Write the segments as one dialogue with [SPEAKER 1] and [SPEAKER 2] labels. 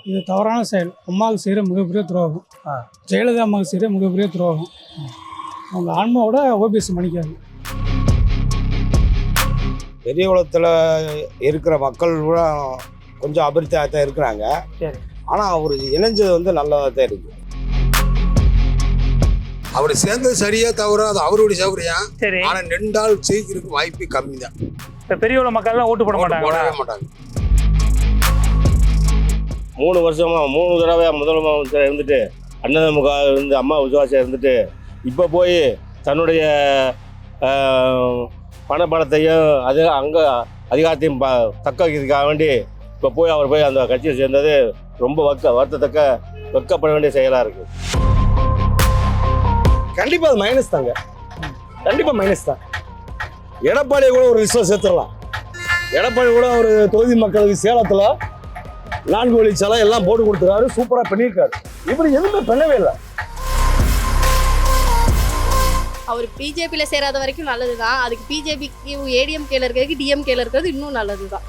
[SPEAKER 1] இது தவறான செயல். அம்மாவுக்கு செய்கிற மிகப்பெரிய துரோகம். ஜெயலலிதா அம்மாவுக்கு செய்கிற மிகப்பெரிய துரோகம். அவங்க ஆன்மாவோட ஓபிஎஸ் மன்னிக்காது.
[SPEAKER 2] பெரிய குளத்தில் இருக்கிற மக்கள் கூட கொஞ்சம் அபிவிருத்தியாக தான் இருக்கிறாங்க. ஆனால் அவர் இணைஞ்சது வந்து நல்லதாக தான் இருக்குது.
[SPEAKER 3] அவர் சேர்ந்தது சரியா தவிர அது அவருடைய சௌகரியம். ஆனால் நின்றால் ஜெயிக்கிறதுக்கு வாய்ப்பு கம்மி தான்.
[SPEAKER 4] இப்போ பெரியவள மக்கள்லாம் ஓட்டு போட
[SPEAKER 3] மாட்டாங்க.
[SPEAKER 2] 3 வருஷமா 3 தடவை முதலமைச்சர் இருந்துட்டு அண்ணாதிமுக இருந்து அம்மா விசுவாசம் இருந்துட்டு இப்போ போய் தன்னுடைய பணத்தையும் அது அங்கே அதிகாரத்தையும் தக்க வைக்கிறதுக்காக வேண்டி இப்போ போய் அவர் போய் அந்த கட்சியை சேர்ந்தது ரொம்ப வருத்தத்தக்க வெட்கப்பட வேண்டிய செயலாக இருக்குது.
[SPEAKER 5] கண்டிப்பாக அது மைனஸ் தாங்க. கண்டிப்பாக மைனஸ் தான். எடப்பாடியை கூட ஒரு விஷயம் சேர்த்துடலாம். எடப்பாடி கூட ஒரு தொகுதி மக்களுக்கு சேலத்தில் 4 வழிச்சாலை எல்லாம் போட்டு கொடுத்துருக்காரு, சூப்பராக பண்ணியிருக்காரு. இப்படி எதுவுமே பண்ணவே இல்லை.
[SPEAKER 6] அவர் பிஜேபியில் சேராத வரைக்கும் நல்லது தான். அதுக்கு பிஜேபிக்கு ஏடிஎம்கேல இருக்கிறதுக்கு டிஎம்கேல இருக்கிறது இன்னும் நல்லது தான்.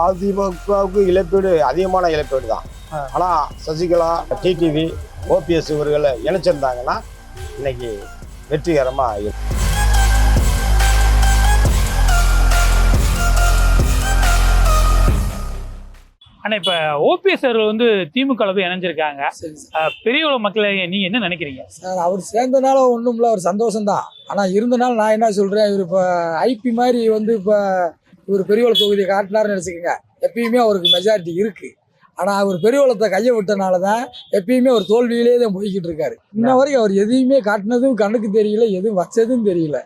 [SPEAKER 2] அதிமுகவுக்கு இழப்பீடு அதிகமான இழப்பீடு தான். ஆனால் சசிகலா, டிடிவி, ஓபிஎஸ் இவர்களை இணைச்சிருந்தாங்கன்னா இன்னைக்கு வெற்றிகரமாக இருக்கும்.
[SPEAKER 4] ஆனால் இப்போ ஓபிஎஸ் அவர்கள் வந்து திமுகவில் போய் இணைஞ்சிருக்காங்க. பெரியவள மக்களை நீங்கள் என்ன நினைக்கிறீங்க
[SPEAKER 7] சார்? அவர் சேர்ந்தனால ஒன்றும் இல்லை, அவர் சந்தோஷம்தான். ஆனால் இருந்தனால நான் என்ன சொல்கிறேன், இவர் இப்போ ஐபி மாதிரி வந்து இப்போ இவர் பெரியவள தொகுதியை காட்டினார்னு நினச்சிக்கோங்க. எப்பயுமே அவருக்கு மெஜாரிட்டி இருக்குது. ஆனால் அவர் பெரியவளத்தை கையை விட்டனால தான் எப்பயுமே அவர் தோல்வியிலே தான் போய்கிட்டு இருக்காரு. இன்ன வரைக்கும் அவர் எதையுமே காட்டினதும் கண்ணுக்கு தெரியல, எதுவும் வச்சதும் தெரியல.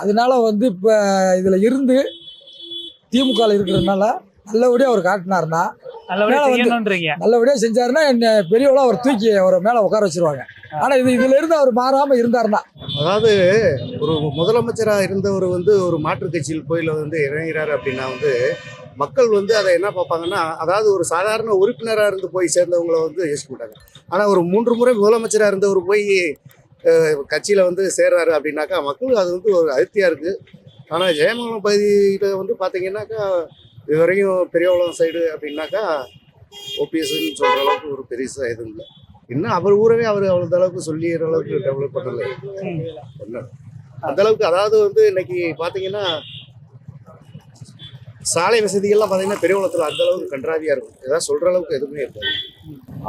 [SPEAKER 7] அதனால வந்து இப்போ இதில் இருந்து திமுகவில் இருக்கிறதுனால நல்லபடியாக அவர் காட்டினார்னா, நல்லபடியாக செஞ்சாருன்னா என்ன பெரியவளா அவர் தூக்கி அவரை மேலே உட்கார வச்சிருவாங்க. ஆனால் இதுல இருந்து அவர் மாறாமல் இருந்தாருன்னா,
[SPEAKER 3] அதாவது ஒரு முதலமைச்சராக இருந்தவர் வந்து ஒரு மாற்றுக் கட்சியில் போய் வந்து இறங்கிறாரு அப்படின்னா வந்து மக்கள் வந்து அதை என்ன பார்ப்பாங்கன்னா, அதாவது ஒரு சாதாரண உறுப்பினராக இருந்து போய் சேர்ந்தவங்களை வந்து யோசிக்க மாட்டாங்க. ஆனால் ஒரு 3 முறை முதலமைச்சராக இருந்தவர் போய் கட்சியில் வந்து சேர்றாரு அப்படின்னாக்கா மக்களுக்கு அது வந்து ஒரு அதிருப்தியாக இருக்குது. ஆனால் ஜெயமங்கலம் பகுதியில் வந்து பார்த்தீங்கன்னாக்கா இது வரைக்கும் பெரியவளம் சைடு அப்படின்னாக்கா ஓபிஎஸ்ன்னு சொல்கிற அளவுக்கு ஒரு பெருசாக எதுவும் இல்லை. இன்னும் அவர் ஊரவே அவர் அவ்வளோ அளவுக்கு சொல்லிடுற அளவுக்கு டெவலப் பண்ணலை. என்ன அந்த அளவுக்கு, அதாவது வந்து இன்னைக்கு பார்த்தீங்கன்னா சாலை வசதிகள்லாம் பார்த்தீங்கன்னா பெரியவளத்தில் அந்த அளவுக்கு கன்றாவியாக இருக்கும். ஏதாவது சொல்கிற அளவுக்கு எதுவுமே இருக்காது.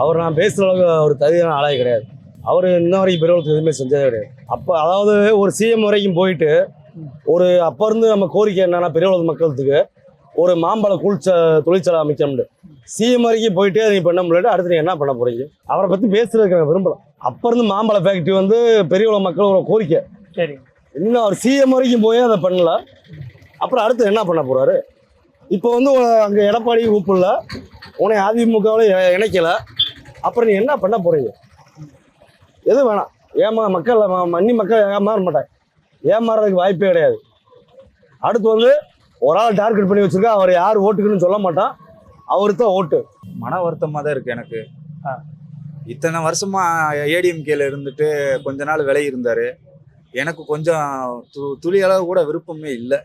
[SPEAKER 5] அவர் நான் பேசுகிற அளவுக்கு அவர் தகுதியான ஆளாக கிடையாது. அவர் இன்ன வரைக்கும் பெரியவளத்துக்கு எதுவுமே செஞ்சதே கிடையாது. அப்போ அதாவது ஒரு சிஎம் வரைக்கும் போயிட்டு ஒரு அப்போ இருந்து நம்ம கோரிக்கை என்னன்னா, பெரியவளத்து மக்களுக்கு ஒரு மாம்பழ தொழிற்சாலை அமைக்கணும்னு சிஎம் வரைக்கும் போயிட்டே நீ பண்ண முடியாது. அடுத்து நீ என்ன பண்ண போறீங்க? அவரை பற்றி பேசுறதுக்கு நான் விரும்பலாம். அப்போ இருந்து மாம்பழ ஃபேக்ட்ரி வந்து பெரியவள மக்களோட கோரிக்கை.
[SPEAKER 4] சரி,
[SPEAKER 5] இன்னும் அவர் சிஎம் வரைக்கும் போய் அதை பண்ணல. அப்புறம் அடுத்து என்ன பண்ண போறாரு? இப்போ வந்து அங்கே எடப்பாடி கூப்பிடல, உன்னை அதிமுகவில் இணைக்கல, அப்புறம் நீ என்ன பண்ண போறீங்க? எதுவும் வேணாம். மக்கள் ஏமாற மாட்டாங்க. ஏமாறதுக்கு வாய்ப்பே கிடையாது. அடுத்து வந்து ஒரு ஆள் டார்கெட் பண்ணி வச்சிருக்கா, அவர் யார் ஓட்டுக்குன்னு சொல்ல மாட்டான், அவரு தான் ஓட்டு.
[SPEAKER 8] மன வருத்தமாக தான் இருக்குது எனக்கு. இத்தனை வருஷமா ஏடிஎம்கேல இருந்துட்டு கொஞ்ச நாள் விலகி இருந்தார். எனக்கு கொஞ்சம் துளி அளவு கூட விருப்பமே இல்லை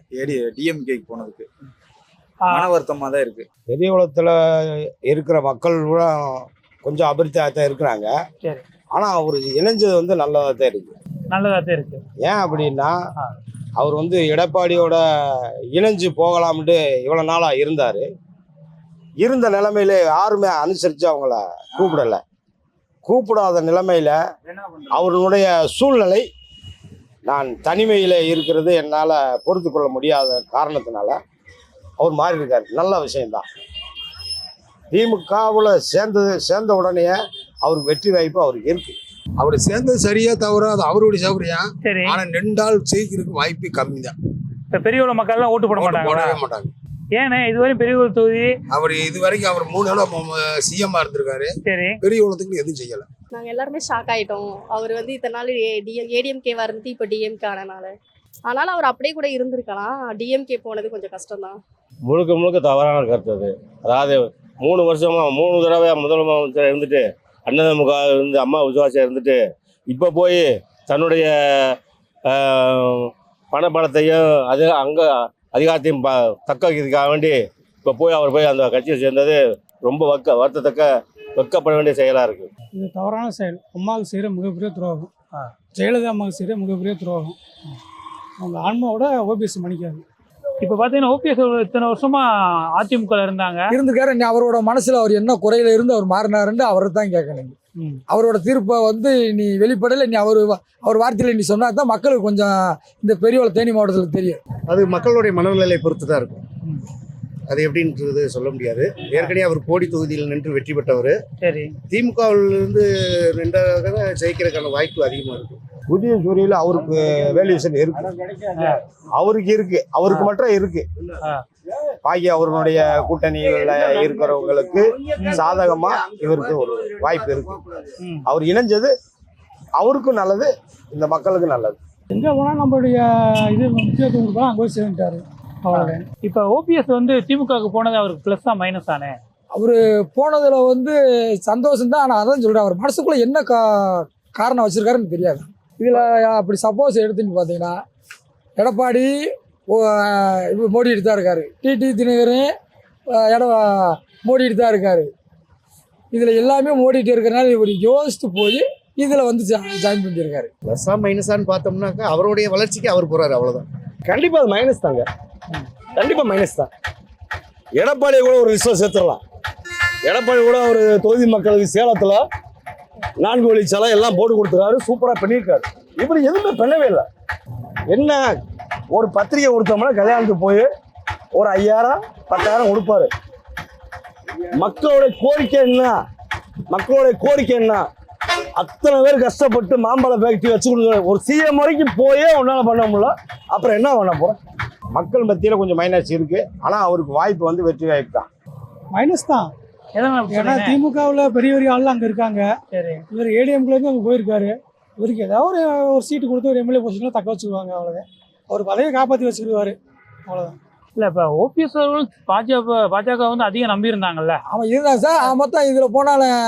[SPEAKER 8] டிஎம்கேக்கு போனதுக்கு. மன வருத்தமாக தான் இருக்குது.
[SPEAKER 2] பெரிய குளத்தில் இருக்கிற மக்கள் கூட கொஞ்சம் அபிவிருத்தியாக தான் இருக்கிறாங்க. ஆனால் அவர் இணைஞ்சது வந்து நல்லதாக தான் இருக்குது. ஏன் அப்படின்னா, அவர் வந்து எடப்பாடியோட இணைஞ்சு போகலாம்னு இவ்வளோ நாளாக இருந்தார். இருந்த நிலைமையில யாருமே அனுசரித்து அவங்கள கூப்பிடாத நிலைமையில் அவர்களுடைய சூழ்நிலை, நான் தனிமையில் இருக்கிறது என்னால் பொறுத்து கொள்ள முடியாத காரணத்தினால அவர் மாறி இருக்கார். நல்ல விஷயம்தான். திமுகவில் சேர்ந்த உடனே அவருக்கு வெற்றி வாய்ப்பு அவருக்கு இருக்கு.
[SPEAKER 3] அவர் சேர்ந்தது சரியா தவிர அது அவருடைய சௌகரியம். ஆனால் நின்றால் ஜெயிக்கிறதுக்கு வாய்ப்பு கம்மி தான்.
[SPEAKER 4] இப்போ பெரியவள மக்கள்லாம் ஓட்டு போடவே மாட்டாங்க. ஏன்னா இதுவரை பெரியவள தொகுதி
[SPEAKER 3] அவர் இதுவரைக்கும் அவர் 3 தடவை சிஎம்மா இருந்திருக்காரு. பெரியவளத்துக்கு எதுவும் செய்யலை.
[SPEAKER 6] நாங்கள் எல்லாருமே ஷாக் ஆகிட்டோம். அவர் வந்து இத்தனை நாள் ஏடிஎம்கேவாக இருந்து இப்போ டிஎம்கே ஆனனால. ஆனாலும் அவர் அப்படியே கூட இருந்திருக்கலாம். டிஎம்கே போனது கொஞ்சம் கஷ்டம் தான்.
[SPEAKER 2] முழுக்க தவறான கருத்து அது. அதாவது 3 வருஷமா 3 தடவை முதலமைச்சர் இருந்துட்டு அண்ணாதிமுக இருந்து அம்மா விசுவாசம் இருந்துட்டு இப்போ போய் தன்னுடைய பணத்தையும் அது அங்கே அதிகாரத்தையும் தக்க வைக்கிறதுக்காக வேண்டி
[SPEAKER 9] இப்போ போய் அவர் போய் அந்த கட்சியை சேர்ந்தது ரொம்ப வருத்தத்தக்க வெட்கப்பட வேண்டிய செயலாக இருக்குது.
[SPEAKER 1] இது தவறான செயல். அம்மாவுக்கு செய்கிற மிகப்பெரிய துரோகம். ஜெயலலிதா அம்மாவுக்கு செய்கிற மிகப்பெரிய துரோகம். அவங்க ஆன்மாவோட ஓபிஎஸ் மன்னிக்காது.
[SPEAKER 4] இப்போ பார்த்தீங்கன்னா ஓபிஎஸ் இத்தனை வருஷமா அதிமுக இருந்தாங்க
[SPEAKER 7] இருந்திருக்காரு. நீ அவரோட மனசுல அவர் என்ன குறையில இருந்து அவர் மாறினாருன்னு அவரை தான் கேட்கணும். அவரோட தீர்ப்பை வந்து நீ வெளிப்படையில நீ அவர் வார்த்தையில நீ சொன்னா தான் மக்களுக்கு கொஞ்சம் இந்த பெரியவள தேனி மாவட்டத்தில் தெரியும்.
[SPEAKER 3] அது மக்களுடைய மனநிலை பொறுத்து தான் இருக்கும். அது எப்படின்றது சொல்ல முடியாது. ஏற்கனவே அவர் போடி தொகுதியில் நின்று வெற்றி பெற்றவர்.
[SPEAKER 4] சரி,
[SPEAKER 3] திமுகவிலிருந்து நின்றாக ஜெயிக்கிறதுக்கான வாய்ப்பு அதிகமாக இருக்கும்.
[SPEAKER 2] புதிய சூரியல அவருக்கு வேல்யூஷன் இருக்கு, அவருக்கு இருக்கு, அவருக்கு மட்டும் இருக்கு. பாக்கி அவர்களுடைய கூட்டணியில இருக்கிறவங்களுக்கு சாதகமா இவருக்கு ஒரு வாய்ப்பு இருக்கு. அவர் இணைஞ்சது அவருக்கும் நல்லது, இந்த மக்களுக்கும் நல்லது.
[SPEAKER 1] எங்கே போனால் நம்மளுடைய இது முக்கியத்துவம் கொடுக்கலாம், அங்கே போய் சேர்ந்துட்டாரு. அவ்வளோதான்.
[SPEAKER 4] இப்போ ஓபிஎஸ் வந்து திமுகவுக்கு போனது அவருக்கு ப்ளஸ்ஸா மைனஸ் ஆனே?
[SPEAKER 7] அவர் போனதில் வந்து சந்தோஷம் தான். ஆனால் அதான் சொல்கிறேன், அவர் மனசுக்குள்ளே என்ன காரணம் வச்சுருக்காருன்னு தெரியாது. இதில் அப்படி சப்போஸ் எடுத்துன்னு பார்த்தீங்கன்னா எடப்பாடி மோடிட்டு தான் இருக்காரு, டிடி தினகரன் மோடிட்டு தான் இருக்காரு. இதில் எல்லாமே மோடிட்டு இருக்கிறனால இவர் யோசித்து போய் இதில் வந்து ஜாயின் பண்ணியிருக்காரு.
[SPEAKER 3] ப்ளஸ்ஸா மைனஸான்னு பார்த்தோம்னாக்கா அவருடைய வளர்ச்சிக்கு அவர் போகிறாரு, அவ்வளோதான்.
[SPEAKER 5] கண்டிப்பாக அது மைனஸ் தாங்க, கண்டிப்பாக மைனஸ் தான். எடப்பாடியை கூட ஒரு லிஸ்ட்டில் சேர்த்துடலாம். எடப்பாடி கூட ஒரு தொகுதி மக்களுக்கு சேலத்தில் 4 வழிச்சாலை எல்லாம் போட்டு கொடுத்துருக்காரு, சூப்பராக பண்ணியிருக்காரு. இப்படி எதுவுமே பண்ணவே இல்லை. என்ன ஒரு பத்திரிகை கொடுத்தோம்னா கல்யாணத்துக்கு போய் ஒரு 5000 10,000 கொடுப்பாரு. மக்களுடைய கோரிக்கை என்ன, மக்களுடைய கோரிக்கை என்ன? அத்தனை பேர் கஷ்டப்பட்டு மாம்பழ ஃபேக்டரி வச்சு கொடுக்குற ஒரு சிஎம் வரைக்கும் போயே ஒன்றால் பண்ண முடியல. அப்புறம் என்ன பண்ண போகிறோம்?
[SPEAKER 2] மக்கள் மத்தியில் கொஞ்சம் மைனஸ் இருக்கு, ஆனால் அவருக்கு வாய்ப்பு வந்து வெற்றி வாய்ப்பு தான்.
[SPEAKER 1] மைனஸ் தான். ஏன்னா திமுகவில் பெரிய பெரிய ஆள்லாம் அங்கே இருக்காங்க.
[SPEAKER 4] சரி,
[SPEAKER 1] இவர் ஏடிஎம்குலேருந்து அங்கே போயிருக்காரு. இவருக்கு ஏதாவது ஒரு சீட்டு கொடுத்து ஒரு எம்எல்ஏ பொசிஷனில் தக்க வச்சுக்குவாங்க, அவ்வளோதான். அவர் பதவியை காப்பாற்றி வச்சுக்கிடுவார், அவ்வளோதான்.
[SPEAKER 4] இல்லை இப்போ ஓபிஎஸ் அவர்கள் பாஜக வந்து அதிகம் நம்பியிருந்தாங்கல்ல.
[SPEAKER 7] அவன் இருந்தான் சார். மொத்தம் இதில் போனாலும்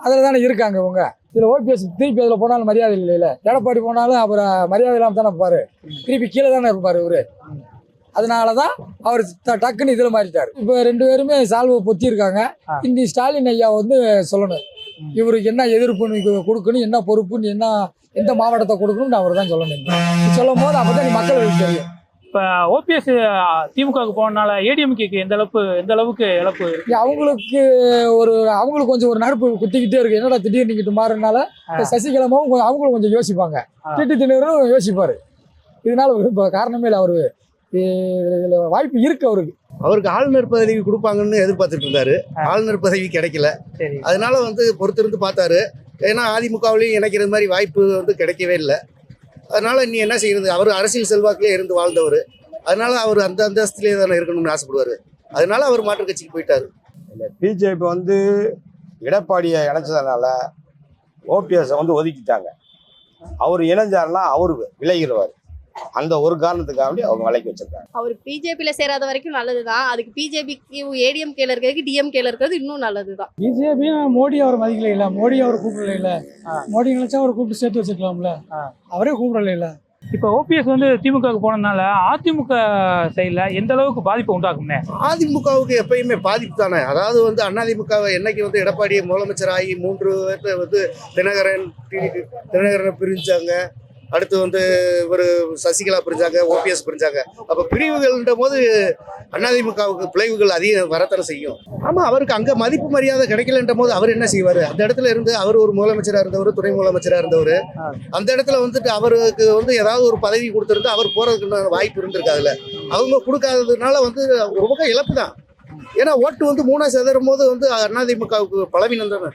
[SPEAKER 7] அதில் தானே இருக்காங்க இவங்க. இதில் ஓபிஎஸ் திருப்பி அதில் போனாலும் மரியாதை இல்லைல்ல. எடப்பாடி போனாலும் அப்புறம் மரியாதை இல்லாமல் தானே இருப்பார், திருப்பி கீழே தானே இருப்பார் இவர். அதனால தான் அவர் டக்குன்னு இதில் மாறிட்டார். இப்போ 2 பேருமே சால்வை பொத்தி இருக்காங்க. இன்னி ஸ்டாலின் ஐயா வந்து சொல்லணும், இவருக்கு என்ன எதிர்ப்புன்னு கொடுக்கணும், என்ன பொறுப்புன்னு, என்ன எந்த மாவட்டத்தை கொடுக்கணும்னு அவர் தான் சொல்லணும். சொல்லும் போது அப்போ தான் மக்களுக்கு தெரியும்.
[SPEAKER 4] இப்போ ஓபிஎஸ் திமுகவுக்கு போனனால ஏடிஎம்கேக்கு எந்த அளவுக்கு இழப்பு இருக்கு?
[SPEAKER 7] அவங்களுக்கு கொஞ்சம் ஒரு நறுப்பு குத்திக்கிட்டே இருக்கு. என்னடா திடீர்னு நீங்கிட்டு மாறினால சசிகலாவும் அவங்களும் கொஞ்சம் யோசிப்பாங்க, டிடி தினகரனும் யோசிப்பாரு. இதனால இப்போ காரணமே இல்லை, அவரு வாய்ப்பு இருக்கு
[SPEAKER 3] அவருக்கு ஆளுநர் பதவி கொடுப்பாங்கன்னு எதிர்பார்த்துட்டு இருந்தாரு. ஆளுநர் பதவி கிடைக்கல. அதனால வந்து பொறுத்திருந்து பார்த்தாரு. ஏன்னா அதிமுகவிலையும் இணைக்கிற மாதிரி வாய்ப்பு வந்து கிடைக்கவே இல்லை. அதனால நீ என்ன செய்யறது, அவர் அரசியல் செல்வாக்கிலே இருந்து வாழ்ந்தவர். அதனால அவர் அந்த அந்தஸ்திலே தானே இருக்கணும்னு ஆசைப்படுவார். அதனால அவர் மாற்றுக் கட்சிக்கு போயிட்டாரு.
[SPEAKER 2] பிஜேபி வந்து எடப்பாடியை இணைச்சதுனால ஓபிஎஸ் வந்து ஒதுக்கிட்டாங்க. அவர் இணைஞ்சாருன்னா அவரு விலகிடுவார். அந்த ஒரு காரணத்துக்காக அவங்க விலைக்கு வச்சிருக்காங்க.
[SPEAKER 6] அவர் பிஜேபியில சேராத வரைக்கும் நல்லதுதான். அதுக்கு பிஜேபிக்கு ஏடிஎம்கேல இருக்கிறதுக்கு டிஎம்கேல இருக்கிறது இன்னும் நல்லதுதான்.
[SPEAKER 1] பிஜேபி மோடி அவர் மதிக்கல இல்லை, மோடி அவர் கூப்பிடல இல்லை. மோடி நினைச்சா அவர் கூப்பிட்டு சேர்த்து வச்சுக்கலாம்ல, அவரே கூப்பிடல இல்லை.
[SPEAKER 4] இப்போ ஓபிஎஸ் வந்து திமுகவுக்கு போனதுனால அதிமுக சைடில் எந்த அளவுக்கு பாதிப்பு உண்டாக்கும்னே?
[SPEAKER 3] அதிமுகவுக்கு எப்பயுமே பாதிப்பு தானே. அதாவது வந்து அதிமுகவை என்னைக்கு வந்து எடப்பாடி முதலமைச்சர் ஆகி 3 பேர்த்த வந்து தினகரனை பிரிஞ்சாங்க, அடுத்து வந்து இவர் சசிகலா பிரிஞ்சாங்க, ஓபிஎஸ் பிரிஞ்சாங்க. அப்போ பிரிவுகள்ன்ற போது அதிமுகவுக்கு பிளவுகள் அதிகம் வரத்தர செய்யும். ஆமாம், அவருக்கு அங்கே மதிப்பு மரியாதை கிடைக்கலன்ற போது அவர் என்ன செய்வார்? அந்த இடத்துல இருந்து அவர் ஒரு முதலமைச்சராக இருந்தவர், துணை முதலமைச்சராக இருந்தவர். அந்த இடத்துல வந்துட்டு அவருக்கு வந்து ஏதாவது ஒரு பதவி கொடுத்துருந்து அவர் போகிறதுக்கு வாய்ப்பு இருந்திருக்காதுல்ல. அவங்க கொடுக்காததுனால வந்து ஒரு பக்கம் இழப்பு தான். ஏன்னா ஓட்டு வந்து 3 சதவீதம் போது வந்து அதிமுகவுக்கு பலவீனம் தானே.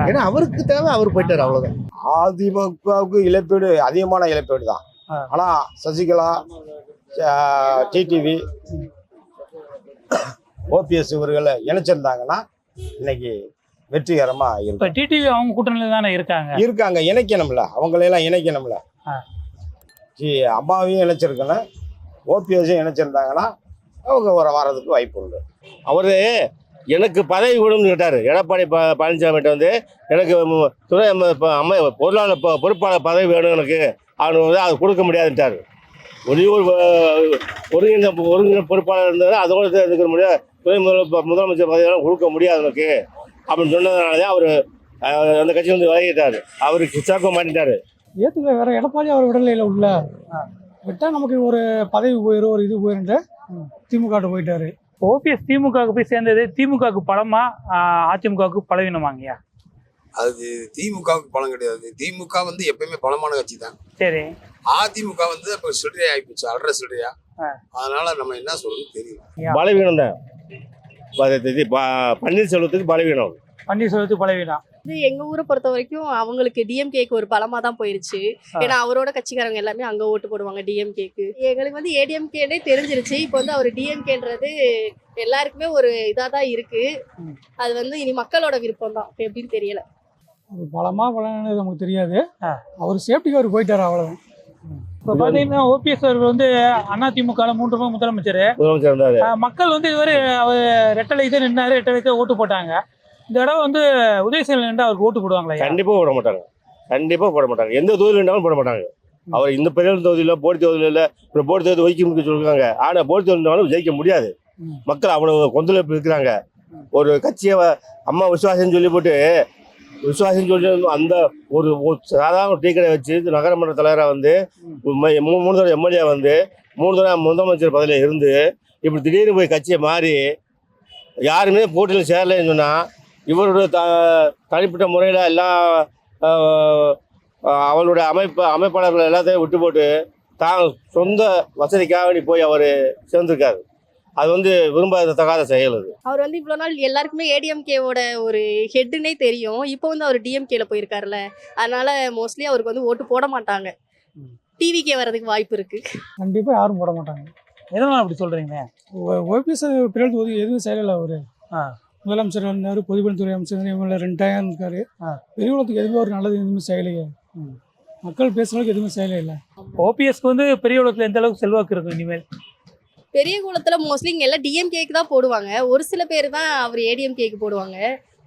[SPEAKER 3] ஏன்னா அவருக்கு தேவை, அவர் போயிட்டார், அவ்வளவுதான்.
[SPEAKER 2] அதிமுகவுக்கு இழப்பீடு அதிகமான இழப்பீடு தான். ஆனா சசிகலா, டிடிவி, ஓபிஎஸ் இவர்களை இணைச்சிருந்தாங்கன்னா இன்னைக்கு வெற்றிகரமா இருக்கும்.
[SPEAKER 4] இப்போ டிடிவி அவங்க கூட்டணியில் தானே இருக்காங்க.
[SPEAKER 2] இணைக்கணும்ல, அவங்களையெல்லாம் இணைக்கணும்ல. அம்மாவையும் இணைச்சிருக்கணும், ஓபிஎஸையும் இணைச்சிருந்தாங்கன்னா அவங்க வர்றதுக்கு வாய்ப்பு உண்டு.
[SPEAKER 9] அவர் எனக்கு பதவி கொடுன்னு கேட்டார். எடப்பாடி பழனிசாமிகிட்ட வந்து எனக்கு துணை பொருளாளர் பொறுப்பாளர் பதவி வேணும் எனக்கு, அவனு அது கொடுக்க முடியாதுட்டார். ஒருங்கிணைந்த பொறுப்பாளர் இருந்ததுன்னா அதோட இருக்க முடியாது. துணை முதலமைச்சர் பதவியெல்லாம் கொடுக்க முடியாது உனக்கு அப்படின்னு சொன்னதுனால தான் அவர் அந்த கட்சி வந்து விலகிட்டாரு. அவருக்கு சாக்க மாட்டிட்டாரு.
[SPEAKER 1] ஏற்றுக்க வேற எடப்பாடி அவர் விடலையில் உள்ள விட்டால் நமக்கு ஒரு பதவி போயிடும், ஒரு இது போயிருந்த திமுக போயிட்டாரு.
[SPEAKER 4] ஓபிஎஸ் திமுகவுக்கு போய் சேர்ந்தது திமுகவுக்கு பலமா அதிமுகவுக்கு பலவீனமாங்கய்யா?
[SPEAKER 2] அது திமுகவுக்கு பலம் கிடையாது. திமுக வந்து எப்பயுமே பலமான கட்சி தான்.
[SPEAKER 4] சரி.
[SPEAKER 2] அதிமுக வந்து இப்போ சில்லறையா ஆயிப்போச்சு, அல்ற சில்லறையா. அதனால நம்ம என்ன சொல்லணும் தெரியல.
[SPEAKER 9] பலவீனம் தான் பன்னீர்செல்வத்துக்கு பலவீனம்.
[SPEAKER 4] பன்னீர்செல்வத்துக்கு பலவீனம்.
[SPEAKER 6] இது எங்க ஊரை பொறுத்த வரைக்கும் அவங்களுக்கு டிஎம்கேக்கு ஒரு பலமா தான் போயிருச்சு. ஏன்னா அவரோட கட்சிக்காரங்க எல்லாமே அங்க ஓட்டு போடுவாங்க டிஎம்கேக்கு. எங்களுக்கு வந்து ஏடிஎம்கேனே தெரிஞ்சிருச்சு. இப்போ வந்து அவர் டிஎம்கேன்றது எல்லாருக்குமே ஒரு இதா தான் இருக்கு. அது வந்து இனி மக்களோட விருப்பம் தான், எப்படின்னு தெரியல.
[SPEAKER 1] ஒரு பலமா பலன்னு நமக்கு தெரியாது. அவர் சேஃப்டிக்கு அவர் போயிட்டாரு, அவ்வளவுதான்.
[SPEAKER 4] இப்போ பார்த்தீங்கன்னா ஓபிஎஸ் அவர்கள் வந்து அதிமுக 3 முறை முதலமைச்சர். மக்கள் வந்து இதுவரை அவர் ரெட்டலை தான் நின்னாரு, ரெட்டலை தான் ஓட்டு போட்டாங்க. இந்த தடவை வந்து உதயசீலன் நின்று அவருக்கு ஓட்டு போடுவாங்களா?
[SPEAKER 9] கண்டிப்பாக போட மாட்டாங்க. கண்டிப்பாக போட மாட்டாங்க. எந்த தொகுதியில் இருந்தாலும் போட மாட்டாங்க. அவர் இந்த பெரிய தொகுதியில் போட்டி தொகுதியில் இல்லை, இப்போ போட்டி தொகுதி வைக்க சொல்லியிருக்காங்க. ஆனால் போட்டி தொகுதி இருந்தாலும் ஜெயிக்க முடியாது. மக்கள் அவ்வளோ கொந்தளிப்பு இருக்கிறாங்க. ஒரு கட்சியை அம்மா விசுவாசம் சொல்லி போட்டு அந்த ஒரு சாதாரண டீ கடை வச்சு நகரமன்ற தலைவராக வந்து 3 தடவை எம்எல்ஏ வந்து 3 தடவை முதலமைச்சர் பதவியில் இருந்து இப்படி திடீர்னு போய் கட்சியை மாறி யாருமே போட்டியில் சேரலைன்னு சொன்னால் இவருடைய தனிப்பட்ட முறையில் எல்லாம் அவளுடைய அமைப்பாளர்கள் எல்லாத்தையும் விட்டு போட்டு தான் சொந்த வசதிக்காக வேண்டி போய் அவர் சேர்ந்திருக்காரு. அது வந்து விரும்பாதத்தகாத செயல். அது
[SPEAKER 6] அவர் வந்து இவ்வளோ நாள் எல்லாருக்குமே ஏடிஎம்கேவோட ஒரு ஹெட்டுன்னே தெரியும். இப்போ வந்து அவர் டிஎம்கேல போயிருக்காருல்ல, அதனால மோஸ்ட்லி அவருக்கு வந்து ஓட்டு போட மாட்டாங்க. டிவிக்கே வர்றதுக்கு வாய்ப்பு இருக்கு.
[SPEAKER 1] கண்டிப்பாக யாரும் போட மாட்டாங்க.
[SPEAKER 4] எதனால அப்படி சொல்றீங்க?
[SPEAKER 1] ஓபிஎஸ் பிரிவு தொகுதி எதுவும் செய்யலை. அவர் முதலமைச்சர் இருந்தார், பொதுப்பணித்துறை அமைச்சர், இவங்கள 2 டைம் இருக்காரு. பெரியவளத்துக்கு எதுவுமே ஒரு நல்லது எதுவுமே செய்யலையே. மக்கள் பேசுறதுக்கு எதுவுமே செய்யலை. இல்லை
[SPEAKER 4] ஓபிஎஸ்க்கு வந்து பெரியவளத்தில் எந்த அளவுக்கு செல்வாக்கு இருக்கும் இனிமேல்?
[SPEAKER 6] பெரிய குளத்துல மோஸ்ட்லி இங்க எல்லாம் டிஎம்கேக்கு தான் போடுவாங்க. ஒரு சில பேர் தான் அவர் ஏடிஎம்கேக்கு போடுவாங்க.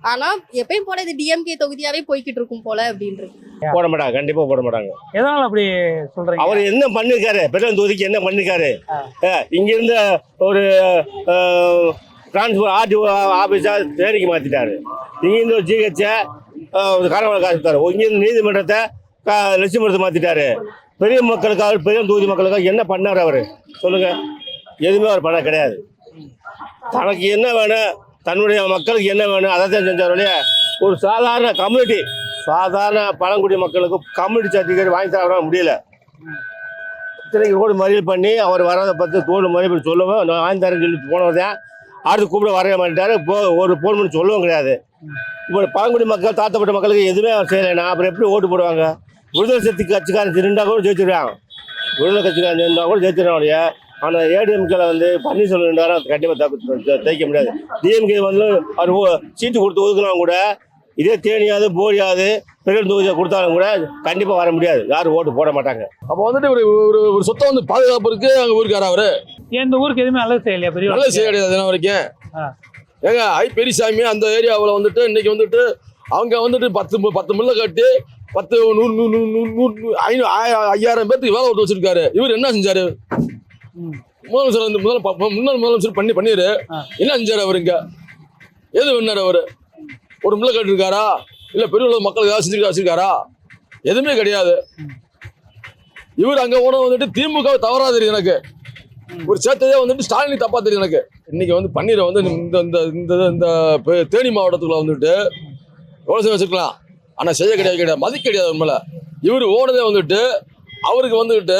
[SPEAKER 6] ஆனா எப்பயும் போல இது டிஎம்கே தொகுதியாவே போய்கிட்டு இருக்கும் போல அப்படின்றது.
[SPEAKER 9] போட மாட்டாங்க. கண்டிப்பா போட மாட்டாங்க.
[SPEAKER 4] எதனால அப்படி சொல்றீங்க?
[SPEAKER 9] அவர் என்ன பண்ணிருக்காரு, பெரிய தொகுதிக்கு என்ன பண்ணிருக்காரு? இங்க இருந்த ஒரு டிரான்ஸ்போர்ட் ஆர்டிஓ ஆபீஸா தேனிக்கு மாத்திட்டாரு. இங்க இருந்து ஒரு ஜிஹெச்ச காரவாள காசுட்டாரு. இங்க இருந்து நீதிமன்றத்தை லட்சுமணத்தை மாத்திட்டாரு. பெரிய மக்களுக்காக, பெரிய தொகுதி மக்களுக்காக என்ன பண்ணாரு அவரு சொல்லுங்க? எதுவுமே அவர் பண்ண கிடையாது. தனக்கு என்ன வேணும், தன்னுடைய மக்களுக்கு என்ன வேணும் அதை தான் செஞ்சாருடைய. ஒரு சாதாரண கம்யூனிட்டி, சாதாரண பழங்குடி மக்களுக்கு கம்யூனிட்டி சர்டிஃபிகேட் வாங்கி தர முடியல. இத்தனைக்கு கூட மறியல் பண்ணி அவர் வராத பற்றி தோடு மறுபடி சொல்லவும் நான் வாங்கி தரேன்னு சொல்லி போனவர் தான். அடுத்து கூப்பிட வரவே மாட்டாரு. ஒரு போன் பண்ணி சொல்லவும் கிடையாது. இப்போ பழங்குடி மக்கள், தாத்தப்பட்ட மக்களுக்கு எதுவுமே அவர் செய்யலைன்னா அப்புறம் எப்படி ஓட்டு போடுவாங்க? விடுதலை சக்தி கட்சிக்காரன் இருந்தால் கூட ஜெயிச்சிருவாங்க. விடுதலை கட்சிக்காரன் இருந்தால் கூட ஜெயிச்சிருவாங்க. ஆனால் ஏடிஎம்கேல வந்து பன்னீர்செல்வம் இருந்தாலும் கண்டிப்பாக தைக்க முடியாது. டிஎம்கே வந்து அவர் சீட்டு கொடுத்து ஒதுக்கினாலும் கூட இதே தேனியாவது போரியாவது பெரிய தொகுதியை கொடுத்தாலும் கூட கண்டிப்பாக வர முடியாது. யாரும் ஓட்டு போட மாட்டாங்க.
[SPEAKER 10] அப்போ வந்துட்டு ஒரு சொத்தை வந்து பாதுகாப்பு இருக்கு. அங்கே ஊருக்காரா அவரு
[SPEAKER 4] இந்த ஊருக்கு எதுவுமே நல்லது செய்யலையா? பெரிய
[SPEAKER 10] நல்லது செய்ய கிடையாது தினம் வரைக்கும். ஏங்க பெரியசாமி அந்த ஏரியாவில் வந்துட்டு இன்னைக்கு வந்துட்டு அவங்க வந்துட்டு 10 மில்லை கட்டி 10 100 5000 பேருக்கு வேலை விட்டு வச்சிருக்காரு. இவர் என்ன செஞ்சாரு? முதலமைச்சர் வந்து முன்னாள் முதலமைச்சர் பண்ணிரு என்ன செஞ்சாரு அவரு? இங்க எது பண்ணாரு அவரு? ஒரு மில்லை கட்டிருக்காரா? இல்ல பெரிய மக்களுக்கு ஏதாவது வச்சிருக்காரா? எதுவுமே கிடையாது. இவர் அங்க போன வந்துட்டு திமுக தவறா தெரியுது எனக்கு. ஒரு சேர்த்ததே வந்துட்டு ஸ்டாலின் தப்பா தெரியுது எனக்கு. இன்னைக்கு வந்து பன்னீரை வந்து இந்த தேனி மாவட்டத்துக்குள்ள வந்துட்டு எவ்வளவு வச்சிருக்கலாம். ஆனா செய்ய கிடையாது, மதிக்க கிடையாது. உண்மையில இவர் ஓனதே வந்துட்டு அவருக்கு வந்துட்டு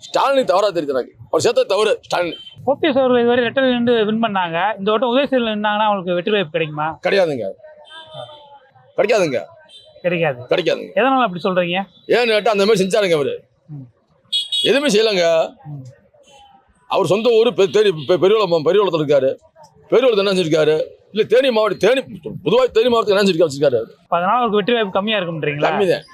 [SPEAKER 10] ஸ்டாலின் தவறா தெரியுது எனக்கு. அவர் சேர்த்த தவறு ஸ்டாலின்.
[SPEAKER 4] ஓபிஎஸ் அவர்கள் இதுவரை ரெட்டலை நின்று வின் பண்ணாங்க. இந்த வட்டம் உதயசீலன் நின்னாங்கன்னா அவங்களுக்கு வெற்றி வாய்ப்பு கிடைக்குமா?
[SPEAKER 10] கிடையாதுங்க. கிடைக்காதுங்க.
[SPEAKER 4] எதனால அப்படி சொல்றீங்க?
[SPEAKER 10] ஏன்னு கேட்டா அந்த மாதிரி செஞ்சாருங்க அவரு. எதுவுமே செய்யலங்க. அவர் சொந்த ஊர் பெரியவளத்தில் இருக்காரு. பெரியவளத்தை என்ன செஞ்சிருக்காரு? இல்ல தேனி மாவட்டம், பொதுவாக தேனி மாவட்டத்தில் என்ன செஞ்சிருக்காரு?
[SPEAKER 4] அதனால அவருக்கு வெற்றி வாய்ப்பு கம்மியா இருக்குன்றீங்களா?
[SPEAKER 10] கம்மிதான்.